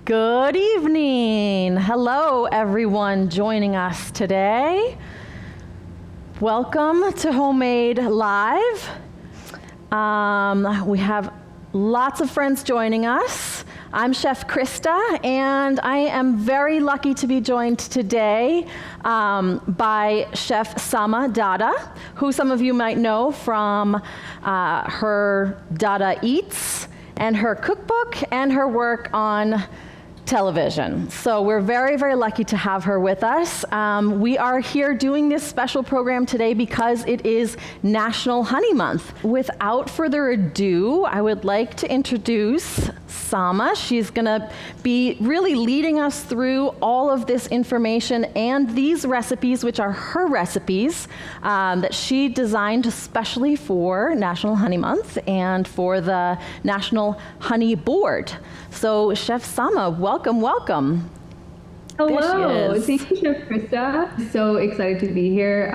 Good evening. Hello, everyone joining us today. Welcome to Homemade Live. We have lots of friends joining us. I'm Chef Krista, and I am very lucky to be joined today by Chef Samah Dada, who some of you might know from her Dada Eats and her cookbook and her work on television. So we're very, very lucky to have her with us. We are here doing this special program today because it is National Honey Month. Without further ado, I would like to introduce Samah. She's gonna be really leading us through all of this information and these recipes, which are her recipes that she designed especially for National Honey Month and for the National Honey Board. So Chef Samah, welcome. Hello, thank you, Chef Krista. So excited to be here.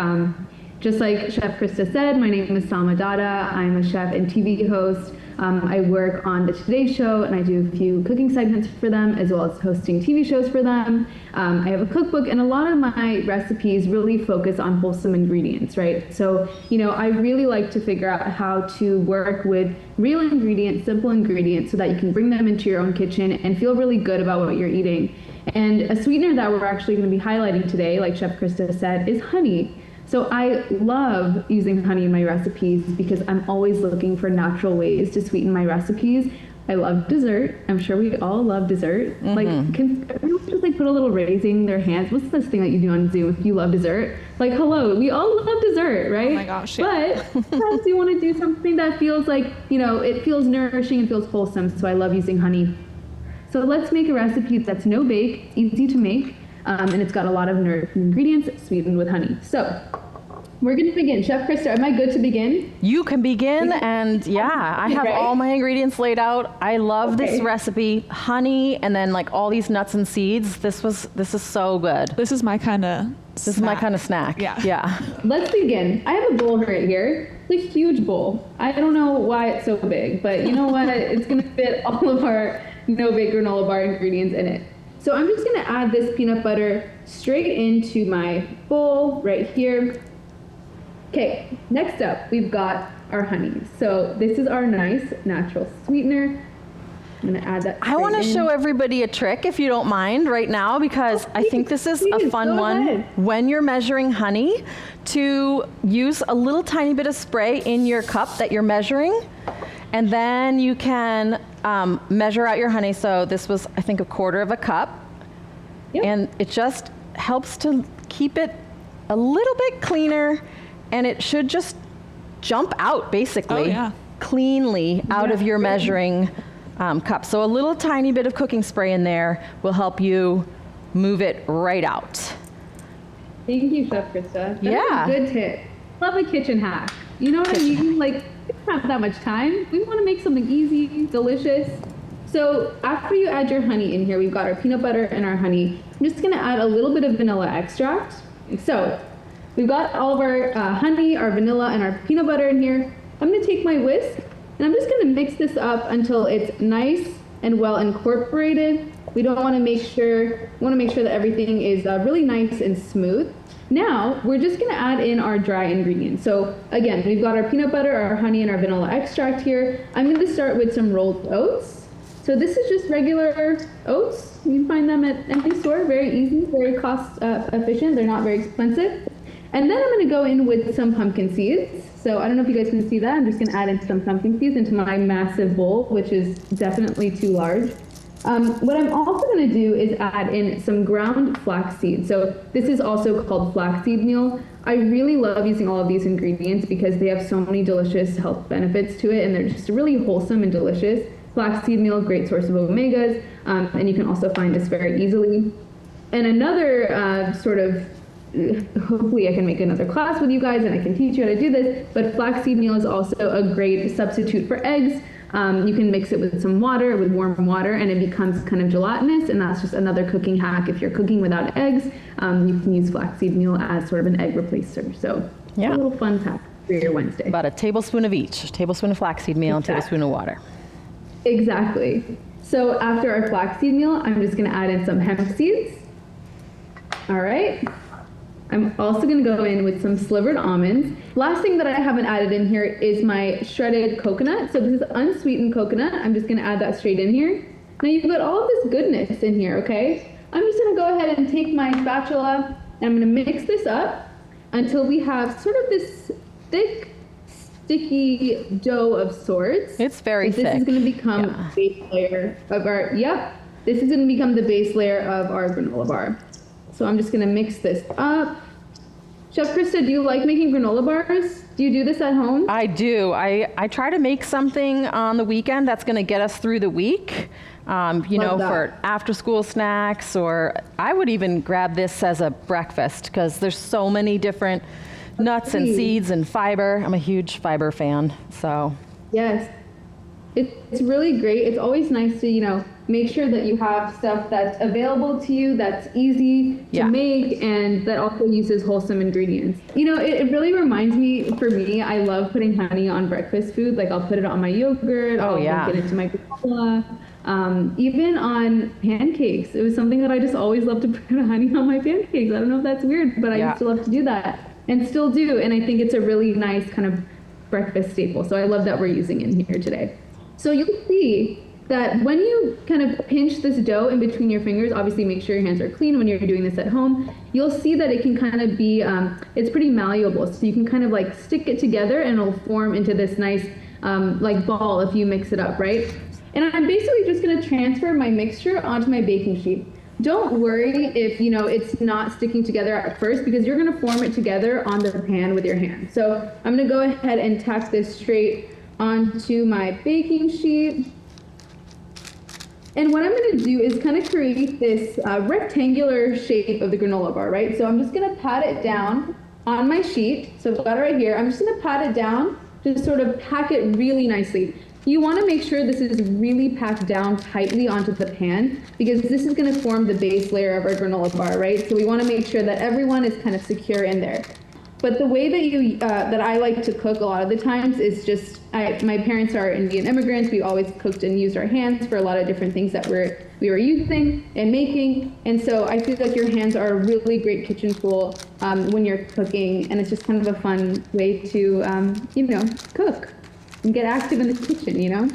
Just like Chef Krista said, my name is Samah Dada. I'm a chef and TV host. I work on the Today Show, and I do a few cooking segments for them, as well as hosting TV shows for them. I have a cookbook, and a lot of my recipes really focus on wholesome ingredients, right? So, I really like to figure out how to work with real ingredients, simple ingredients, so that you can bring them into your own kitchen and feel really good about what you're eating. And a sweetener that we're actually going to be highlighting today, like Chef Krista said, is honey. So I love using honey in my recipes because I'm always looking for natural ways to sweeten my recipes. I love dessert. I'm sure we all love dessert. Mm-hmm. Like, can everyone just put a little raising their hands? What's this thing that you do on Zoom if you love dessert? Like, hello, we all love dessert, right? Oh my gosh, yeah. But sometimes you want to do something that feels like, it feels nourishing and feels wholesome. So I love using honey. So let's make a recipe that's no bake, easy to make, and it's got a lot of nourishing ingredients sweetened with honey. So we're going to begin. Chef Krista, am I good to begin? You can begin, and yeah, I have all my ingredients laid out. I love this recipe. Honey, and then all these nuts and seeds. This is so good. This is my kind of This is my kind of snack. Yeah. Let's begin. I have a bowl right here. It's a huge bowl. I don't know why it's so big, but you know what? It's going to fit all of our No Bake Granola Bar ingredients in it. So I'm just going to add this peanut butter straight into my bowl right here. Okay, next up, we've got our honey. So this is our nice natural sweetener. I'm gonna add that. I want to show everybody a trick, if you don't mind, right now, because I think this is a fun one when you're measuring honey, to use a little tiny bit of spray in your cup that you're measuring, and then you can measure out your honey. So this was, I think, 1/4 of a cup, and it just helps to keep it a little bit cleaner. And it should just jump out, basically, cleanly out of your measuring cup. So a little tiny bit of cooking spray in there will help you move it right out. Thank you, Chef Krista. That's a good tip. Love a kitchen hack. You know what I mean? We don't have that much time. We want to make something easy, delicious. So after you add your honey in here, we've got our peanut butter and our honey. I'm just going to add a little bit of vanilla extract. So we've got all of our honey, our vanilla, and our peanut butter in here. I'm going to take my whisk, and I'm just going to mix this up until it's nice and well incorporated. We want to make sure that everything is really nice and smooth. Now, we're just going to add in our dry ingredients. So again, we've got our peanut butter, our honey, and our vanilla extract here. I'm going to start with some rolled oats. So this is just regular oats. You can find them at any store, very easy, very cost efficient. They're not very expensive. And then I'm going to go in with some pumpkin seeds. So I don't know if you guys can see that. I'm just going to add in some pumpkin seeds into my massive bowl, which is definitely too large. What I'm also going to do is add in some ground flax seed. So this is also called flaxseed meal. I really love using all of these ingredients because they have so many delicious health benefits to it, and they're just really wholesome and delicious. Flaxseed meal, great source of omegas, and you can also find this very easily. And another hopefully I can make another class with you guys and I can teach you how to do this, but flaxseed meal is also a great substitute for eggs. You can mix it with some water, with warm water, and it becomes kind of gelatinous, and that's just another cooking hack. If you're cooking without eggs, you can use flaxseed meal as sort of an egg replacer. So a little fun hack for your Wednesday. About a tablespoon of each, a tablespoon of flaxseed meal, and a tablespoon of water. Exactly. So after our flaxseed meal, I'm just gonna add in some hemp seeds. All right. I'm also gonna go in with some slivered almonds. Last thing that I haven't added in here is my shredded coconut. So this is unsweetened coconut. I'm just gonna add that straight in here. Now you've got all of this goodness in here, okay? I'm just gonna go ahead and take my spatula and I'm gonna mix this up until we have sort of this thick, sticky dough of sorts. It's very thick. This is gonna become the base layer of our, this is gonna become the base layer of our granola bar. So I'm just gonna mix this up. Chef Krista, do you like making granola bars? Do you do this at home? I do. I try to make something on the weekend that's going to get us through the week, for after school snacks, or I would even grab this as a breakfast because there's so many different nuts and seeds and fiber. I'm a huge fiber fan, so. Yes. It's really great. It's always nice to, make sure that you have stuff that's available to you, that's easy to make, and that also uses wholesome ingredients. It really reminds me, for me, I love putting honey on breakfast food. Like I'll put it on my yogurt, I'll get it into my granola, even on pancakes. It was something that I just always loved to put honey on my pancakes. I don't know if that's weird, but I used to love to do that and still do. And I think it's a really nice kind of breakfast staple. So I love that we're using it in here today. So you can see that when you kind of pinch this dough in between your fingers, obviously make sure your hands are clean when you're doing this at home, you'll see that it can kind of be, it's pretty malleable. So you can kind of like stick it together and it'll form into this nice like ball if you mix it up, right? And I'm basically just gonna transfer my mixture onto my baking sheet. Don't worry if it's not sticking together at first because you're gonna form it together on the pan with your hand. So I'm gonna go ahead and tack this straight onto my baking sheet. And what I'm going to do is kind of create this rectangular shape of the granola bar, right? So I'm just going to pat it down on my sheet. So I've got it right here. I'm just going to pat it down to sort of pack it really nicely. You want to make sure this is really packed down tightly onto the pan because this is going to form the base layer of our granola bar, right? So we want to make sure that everyone is kind of secure in there. But the way that I like to cook a lot of the times is just, my parents are Indian immigrants. We always cooked and used our hands for a lot of different things that we were using and making. And so I feel like your hands are a really great kitchen tool when you're cooking. And it's just kind of a fun way to, cook and get active in the kitchen,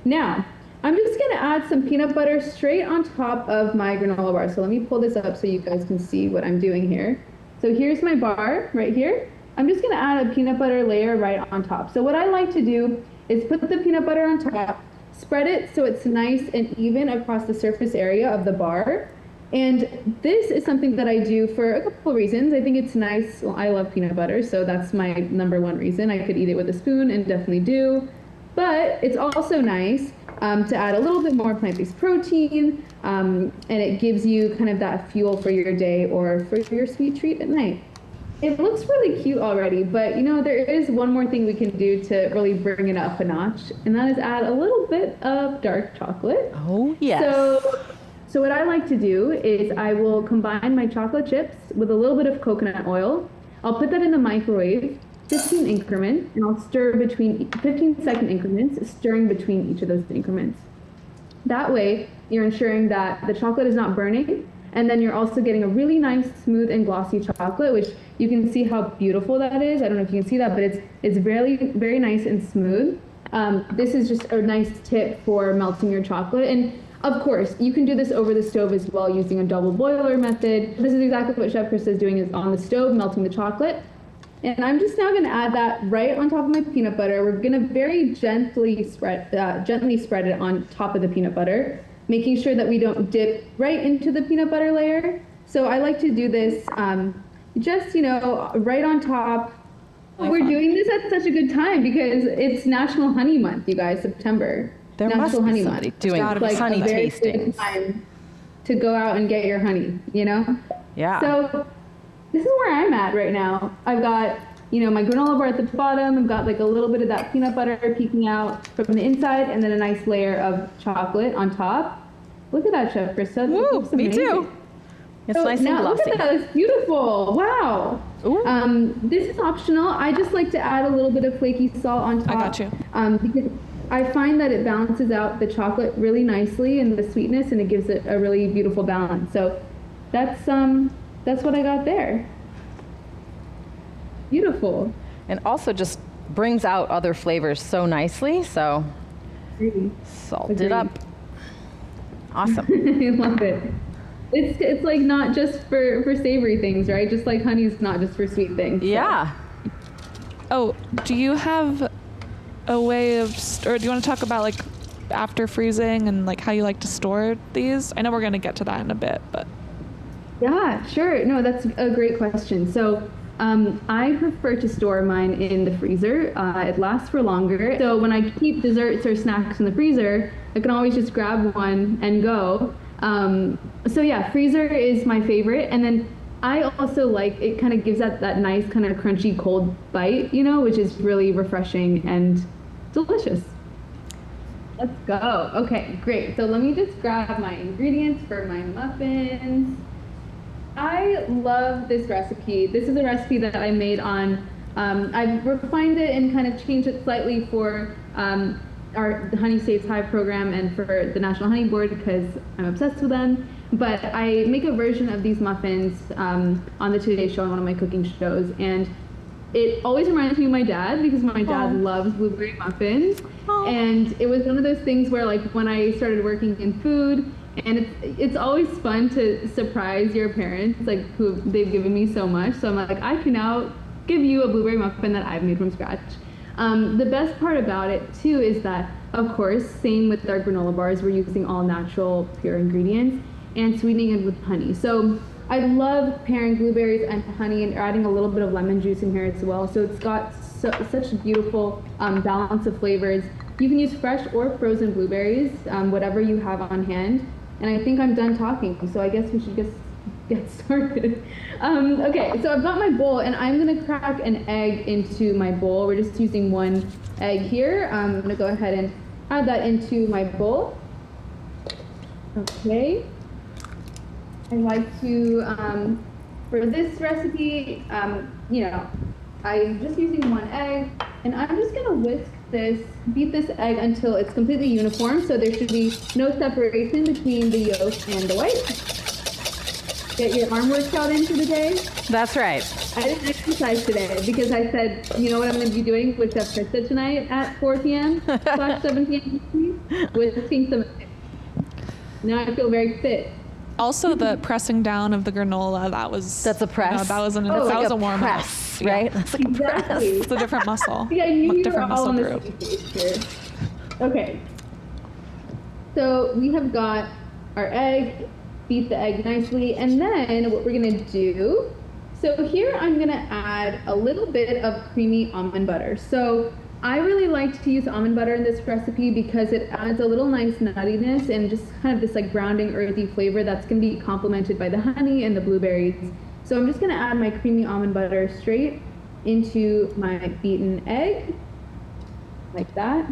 Now, I'm just gonna add some peanut butter straight on top of my granola bar. So let me pull this up so you guys can see what I'm doing here. So here's my bar right here. I'm just gonna add a peanut butter layer right on top. So what I like to do is put the peanut butter on top, spread it so it's nice and even across the surface area of the bar. And this is something that I do for a couple of reasons. I think it's nice. Well, I love peanut butter, so that's my number one reason. I could eat it with a spoon and definitely do. But it's also nice to add a little bit more plant-based protein, and it gives you kind of that fuel for your day or for your sweet treat at night. It looks really cute already, but there is one more thing we can do to really bring it up a notch, and that is add a little bit of dark chocolate. Oh, yes. So what I like to do is I will combine my chocolate chips with a little bit of coconut oil. I'll put that in the microwave, 15 increments, and I'll stir between 15-second increments, stirring between each of those increments. That way, you're ensuring that the chocolate is not burning, and then you're also getting a really nice, smooth and glossy chocolate, which you can see how beautiful that is. I don't know if you can see that, but it's very, very nice and smooth. This is just a nice tip for melting your chocolate. And of course, you can do this over the stove as well using a double boiler method. This is exactly what Chef Krista is doing, is on the stove, melting the chocolate. And I'm just now going to add that right on top of my peanut butter. We're going to very gently spread it on top of the peanut butter, making sure that we don't dip right into the peanut butter layer. So I like to do this just, right on top. We're doing this at such a good time because it's National Honey Month, you guys, September. There National must be Honey somebody Month. doing honey tastings. Time to go out and get your honey, Yeah. So this is where I'm at right now. I've got, my granola bar at the bottom. I've got like a little bit of that peanut butter peeking out from the inside, and then a nice layer of chocolate on top. Look at that, Chef Krista. Woo, me too. It's nice and glossy. Look at that, it's beautiful. Wow. This is optional. I just like to add a little bit of flaky salt on top. I got you. Because I find that it balances out the chocolate really nicely and the sweetness, and it gives it a really beautiful balance. So that's what I got there. Beautiful. And also just brings out other flavors so nicely. So salt it up. Awesome. I love it. It's like not just for savory things, right? Just like honey's not just for sweet things. So. Yeah. Oh, do you have a way of, or do you want to talk about like after freezing and like how you like to store these? I know we're going to get to that in a bit, but. Yeah, sure. No, that's a great question. So I prefer to store mine in the freezer. It lasts for longer. So when I keep desserts or snacks in the freezer, I can always just grab one and go. So yeah, freezer is my favorite. And then I also like, it kind of gives that nice kind of crunchy cold bite, you know, which is really refreshing and delicious. Let's go. Okay, great. So let me just grab my ingredients for my muffins. I love this recipe. This is a recipe that I made on, I've refined it and kind of changed it slightly for our Honey Stays High program and for the National Honey Board because I'm obsessed with them. But I make a version of these muffins on the Today Show on one of my cooking shows. And it always reminds me of my dad because my dad loves blueberry muffins. And it was one of those things where like when I started working in food, and it's always fun to surprise your parents, like who they've given me so much. So I'm like, I can now give you a blueberry muffin that I've made from scratch. The best part about it too is that, of course, same with our granola bars, we're using all natural, pure ingredients and sweetening it with honey. So I love pairing blueberries and honey and adding a little bit of lemon juice in here as well. So it's got such a beautiful balance of flavors. You can use fresh or frozen blueberries, whatever you have on hand. And I think I'm done talking, so I guess we should just get started. Okay, so I've got my bowl, and I'm gonna crack an egg into my bowl. We're just using one egg here. I'm gonna go ahead and add that into my bowl. Okay. I like to, for this recipe, you know, I'm just using one egg, and I'm just gonna beat this egg until it's completely uniform, so there should be no separation between the yolk and the white. Get your arm workout in for the day. That's right. I didn't exercise today because I said, you know what I'm going to be doing with Chef Krista tonight at 4 p.m. / 7 p.m. with pink some. Now I feel very fit. Also, the pressing down of the granola, that's a press. You know, that was a warm press, right? Yeah. That's like a press. It's a different muscle. Yeah, you different were all on muscle the group. same page here. Okay. So we have got our egg, beat the egg nicely, and then what we're gonna do, so here I'm gonna add a little bit of creamy almond butter. So I really like to use almond butter in this recipe because it adds a little nice nuttiness and just kind of this like grounding earthy flavor that's gonna be complemented by the honey and the blueberries. So I'm just gonna add my creamy almond butter straight into my beaten egg, like that.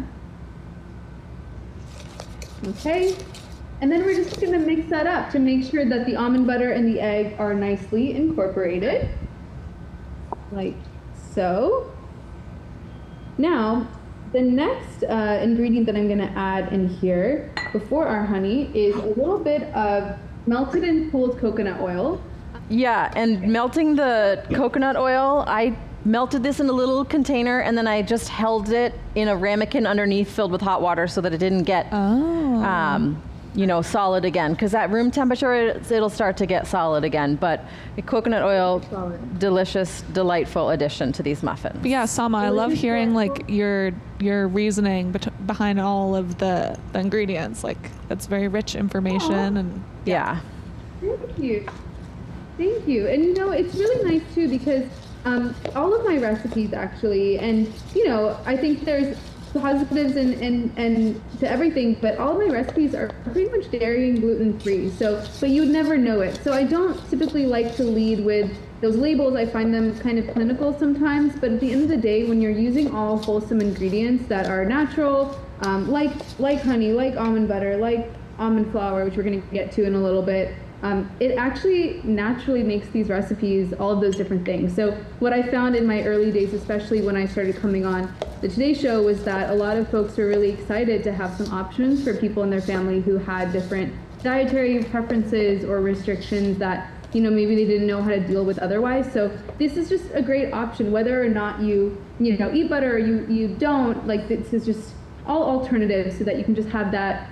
Okay, and then we're just gonna mix that up to make sure that the almond butter and the egg are nicely incorporated, like so. Now, the next ingredient that I'm gonna add in here before our honey is a little bit of melted and cooled coconut oil. Yeah, and melting the coconut oil, I melted this in a little container and then I just held it in a ramekin underneath filled with hot water so that it didn't get you know, solid again, because at room temperature it'll start to get solid again. But the coconut oil, delicious, delightful addition to these muffins. But yeah, Samah, I love hearing like your reasoning behind all of the ingredients. Like that's very rich information. And yeah. Thank you. Thank you. And you know, it's really nice too because all of my recipes actually, and you know, I think there's positives and to everything, but all of my recipes are pretty much dairy and gluten free. So, but you would never know it. So I don't typically like to lead with those labels. I find them kind of clinical sometimes, but at the end of the day, when you're using all wholesome ingredients that are natural, like honey, like almond butter, like almond flour, which we're going to get to in a little bit, it actually naturally makes these recipes all of those different things. So what I found in my early days, especially when I started coming on the Today Show, was that a lot of folks were really excited to have some options for people in their family who had different dietary preferences or restrictions that, you know, maybe they didn't know how to deal with otherwise. So this is just a great option, whether or not you eat butter or you don't. Like, this is just all alternatives so that you can just have that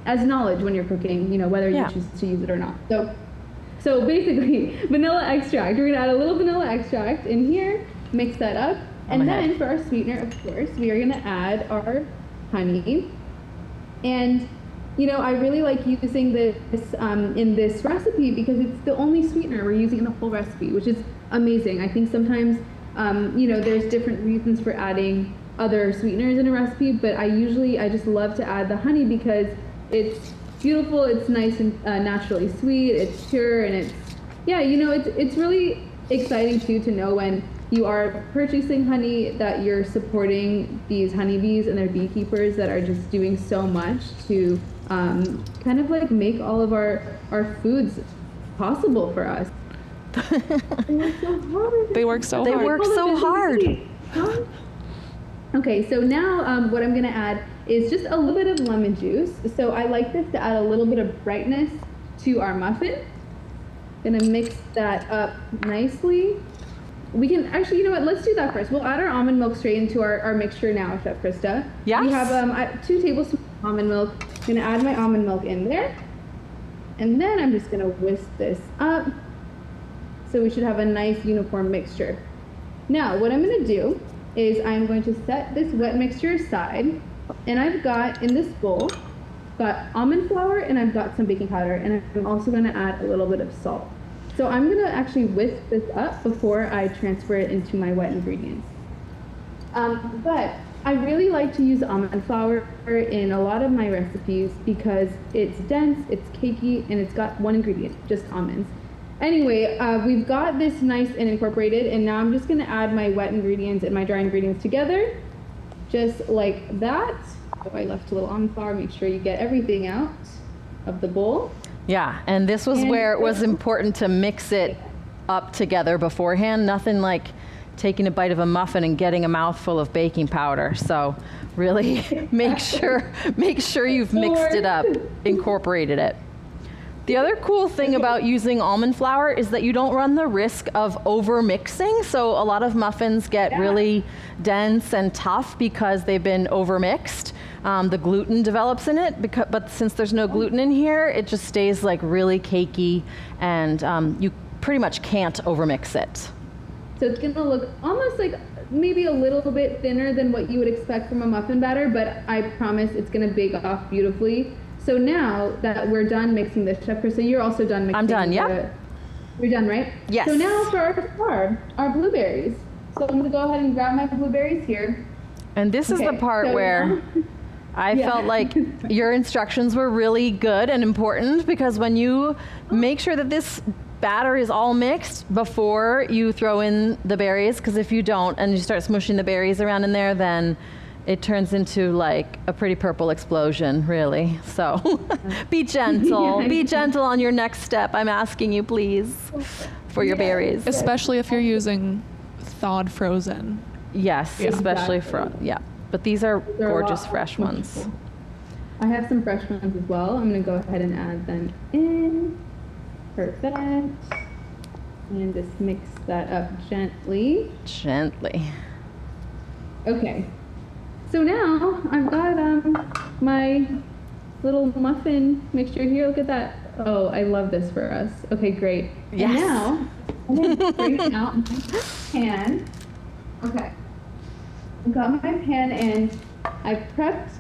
as knowledge when you're cooking, you know, whether you choose to use it or not. So basically, vanilla extract. We're gonna add a little vanilla extract in here, mix that up, and then for our sweetener, of course, we are gonna add our honey. And you know, I really like using this in this recipe because it's the only sweetener we're using in the whole recipe, which is amazing. I think sometimes, you know, there's different reasons for adding other sweeteners in a recipe, but I just love to add the honey because it's beautiful, it's nice and naturally sweet, it's pure, and it's, yeah, you know, it's really exciting too to know when you are purchasing honey that you're supporting these honeybees and their beekeepers that are just doing so much to kind of like make all of our foods possible for us. They work so hard. They work so hard. Okay, so now what I'm gonna add is just a little bit of lemon juice. So I like this to add a little bit of brightness to our muffin. Gonna mix that up nicely. We can actually, you know what, let's do that first. We'll add our almond milk straight into our mixture now, Chef Krista. Yes. We have 2 tablespoons of almond milk. I'm gonna add my almond milk in there. And then I'm just gonna whisk this up. So we should have a nice uniform mixture. Now, what I'm gonna do is I'm going to set this wet mixture aside, and I've got in this bowl, got almond flour and I've got some baking powder, and I'm also gonna add a little bit of salt. So I'm gonna actually whisk this up before I transfer it into my wet ingredients. But I really like to use almond flour in a lot of my recipes because it's dense, it's cakey, and it's got one ingredient, just almonds. Anyway, we've got this nice and incorporated, and now I'm just gonna add my wet ingredients and my dry ingredients together, just like that. Oh, I left a little almond flour, make sure you get everything out of the bowl. Yeah, and this was where it was important to mix it up together beforehand. Nothing like taking a bite of a muffin and getting a mouthful of baking powder. So really make sure you've mixed it up, incorporated it. The other cool thing about using almond flour is that you don't run the risk of over mixing. So a lot of muffins get really dense and tough because they've been over mixed. The gluten develops in it, but since there's no gluten in here, it just stays like really cakey, and you pretty much can't overmix it. So it's gonna look almost like maybe a little bit thinner than what you would expect from a muffin batter, but I promise it's gonna bake off beautifully. So now that we're done mixing this, Chef Krista, you're also done mixing. I'm done, yeah. You're done, right? Yes. So now for our blueberries. So I'm gonna go ahead and grab my blueberries here. And this is the part where I felt like your instructions were really good and important, because when you make sure that this batter is all mixed before you throw in the berries, because if you don't and you start smushing the berries around in there, then it turns into like a pretty purple explosion, really. So be gentle. Be gentle on your next step. I'm asking you, please, for your berries. Especially if you're using thawed frozen. Yes, especially but these are gorgeous fresh ones. Cool. I have some fresh ones as well. I'm gonna go ahead and add them in. Perfect. And just mix that up gently. Gently. Okay. So now I've got my little muffin mixture here. Look at that. Oh, I love this for us. Okay, great. Yes. And now I'm gonna bring out my pan. Okay. I've got my pan and I've prepped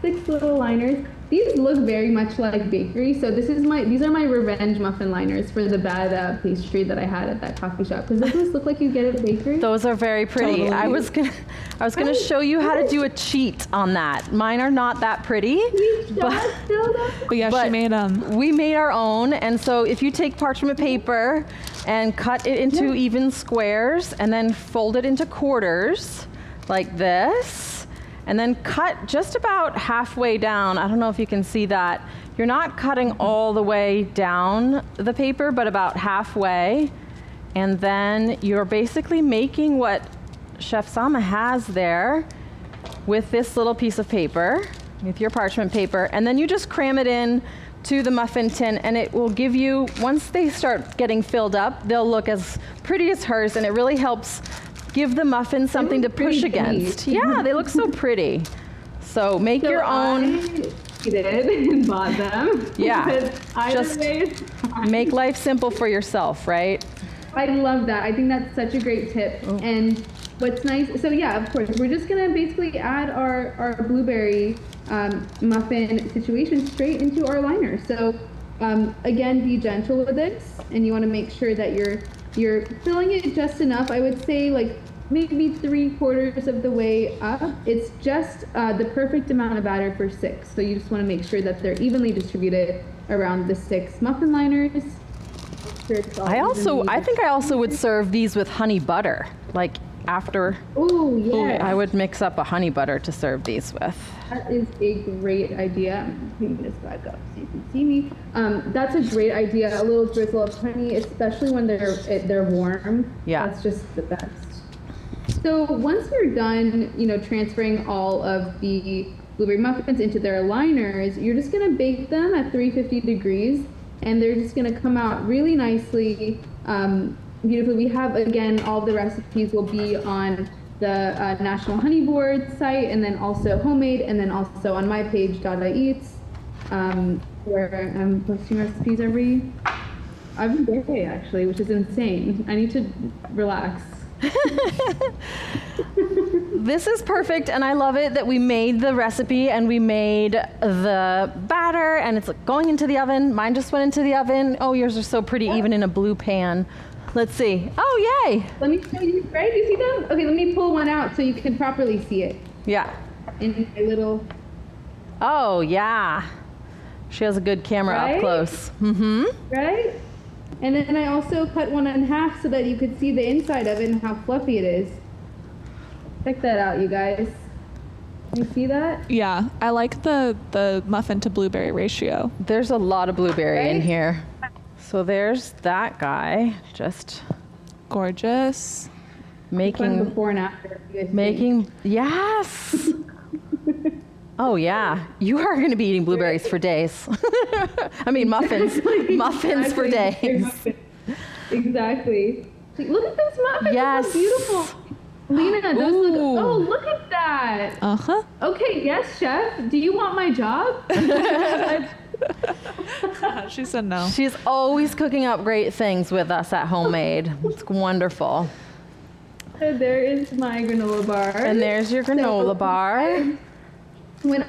6 little liners. These look very much like bakery, so these are my revenge muffin liners for the bad pastry that I had at that coffee shop. Does this look like you get at a bakery? Those are very pretty. Totally. I was gonna show you how to do a cheat on that. Mine are not that pretty, But she made them. We made our own, and so if you take parchment paper and cut it into even squares, and then fold it into quarters like this, and then cut just about halfway down. I don't know if you can see that. You're not cutting all the way down the paper, but about halfway. And then you're basically making what Chef Samah has there with this little piece of paper, with your parchment paper, and then you just cram it in to the muffin tin, and it will give you, once they start getting filled up, they'll look as pretty as hers, and it really helps give the muffin something to push against. Yeah, they look so pretty. So make your own. I did and bought them. Yeah, just make life simple for yourself, right? I love that. I think that's such a great tip. Oh. And what's nice, so yeah, of course, we're just gonna basically add our blueberry muffin situation straight into our liner. So again, be gentle with this, and you wanna make sure that you're filling it just enough. I would say like maybe 3/4 of the way up. It's just the perfect amount of batter for 6. So you just wanna make sure that they're evenly distributed around the 6 muffin liners. I think I also would serve these with honey butter, like after. Oh, yeah. I would mix up a honey butter to serve these with. That is a great idea. I'm putting this back up so you can see me. That's a great idea. A little drizzle of honey, especially when they're warm. Yeah. That's just the best. So once you're done, transferring all of the blueberry muffins into their liners, you're just gonna bake them at 350 degrees. And they're just gonna come out really nicely, beautifully. We have, again, all the recipes will be on the National Honey Board site, and then also Homemade, and then also on my page, Dada Eats, where I'm posting recipes every day, actually, which is insane. I need to relax. This is perfect, and I love it that we made the recipe and we made the batter, and it's going into the oven. Mine just went into the oven. Oh, yours are so pretty, even in a blue pan. Let's see. Oh, yay! Let me show you, right? Do you see them? Okay, let me pull one out so you can properly see it. Yeah. In my little... Oh, yeah. She has a good camera up close. Mm-hmm. Right? And then I also cut one in half so that you could see the inside of it and how fluffy it is. Check that out, you guys. You see that? Yeah, I like the muffin to blueberry ratio. There's a lot of blueberry in Right? here. So there's that guy, just Gorgeous. Fun making, before and after. You guys see. yes. Oh yeah, you are going to be eating blueberries for days. I mean muffins, muffins for days. Exactly. Look at those muffins. Yes. They're so beautiful. Lena, those look. Ooh. Oh, look at that. Uh-huh. Okay, yes, chef. Do you want my job? She said no. She's always cooking up great things with us at Homemade. It's wonderful. There is my granola bar. And there's your granola bar. When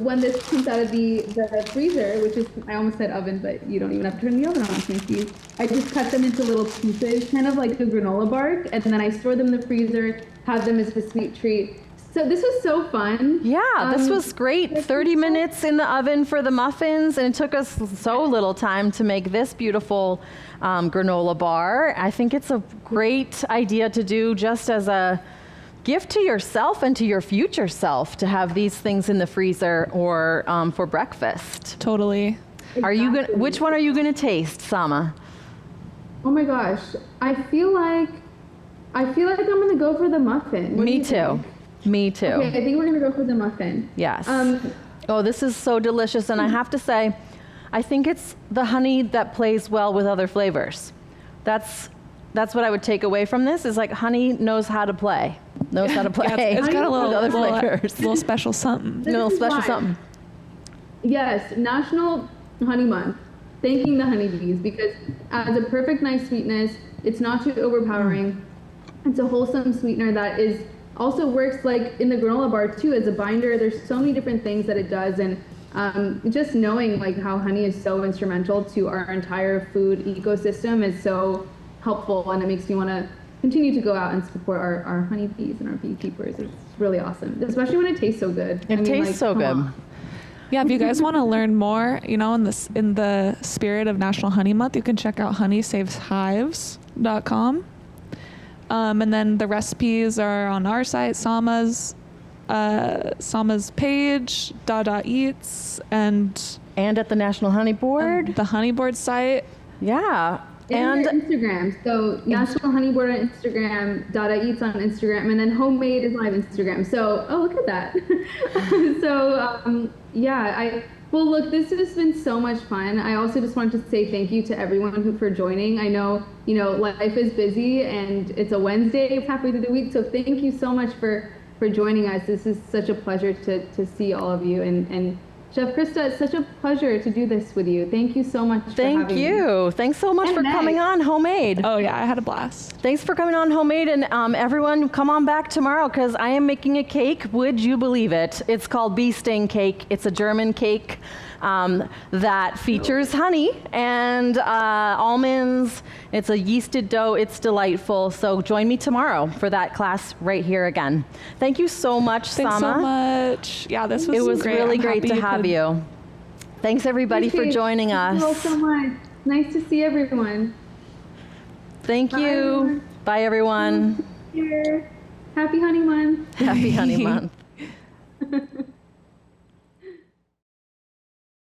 when this comes out of the freezer, which is, I almost said oven, but you don't even have to turn the oven on, Pinky. I just cut them into little pieces, kind of like the granola bark, and then I store them in the freezer, have them as a sweet treat. So this was so fun. Yeah, this was great. 30 minutes in the oven for the muffins, and it took us so little time to make this beautiful granola bar. I think it's a great idea to do just as a gift to yourself and to your future self to have these things in the freezer or for breakfast. Totally. Are you gonna? Which one are you gonna taste, Samah? Oh my gosh, I feel like I'm gonna go for the muffin. What do Me you too. think? Me too. Okay, I think we're gonna go for the muffin. Yes. Um, Oh, this is so delicious, and I have to say, I think it's the honey that plays well with other flavors. That's what I would take away from this. Is like honey knows how to play. Knows how to play. Yeah, it's got a with other flavors. little special something. Little This is special why. something. Yes, National Honey Month. Thanking the honeybees, because as a perfect nice sweetness, it's not too overpowering. It's a wholesome sweetener that is also works like in the granola bar too as a binder. There's so many different things that it does, and just knowing like how honey is so instrumental to our entire food ecosystem is so helpful, and it makes me want to continue to go out and support our honeybees and our beekeepers. It's really awesome, especially when it tastes so good. It tastes so come good. on. Yeah, if you guys want to learn more, in the spirit of National Honey Month, you can check out honeysaveshives.com. And then the recipes are on our site, Samah's Samah's page, Dada Eats, and at the National Honey Board. the Honey Board site. Yeah. And Instagram. So National Honey Board on Instagram, Dada Eats on Instagram, and then Homemade is live Instagram. So, look at that. So, well, look, this has been so much fun. I also just wanted to say thank you to everyone for joining. I know, life is busy and it's a Wednesday, it's halfway through the week. So thank you so much for joining us. This is such a pleasure to see all of you. And Chef Krista, it's such a pleasure to do this with you. Thank you so much for having me. Thank you. Thanks so much for coming on Homemade. Oh yeah, I had a blast. Thanks for coming on Homemade, and everyone come on back tomorrow because I am making a cake. Would you believe it? It's called Bee Sting Cake. It's a German cake that features honey and almonds. It's a yeasted dough. It's delightful. So join me tomorrow for that class right here again. Thank you so much, Thanks Samah. so much. Yeah, this was It was great. really I'm great to happy have you. Thanks everybody for joining us. Thank you all so much. Nice to see everyone. Thank Bye, you. everyone. Bye everyone. Here. Happy Honey Month. Happy Honey Month.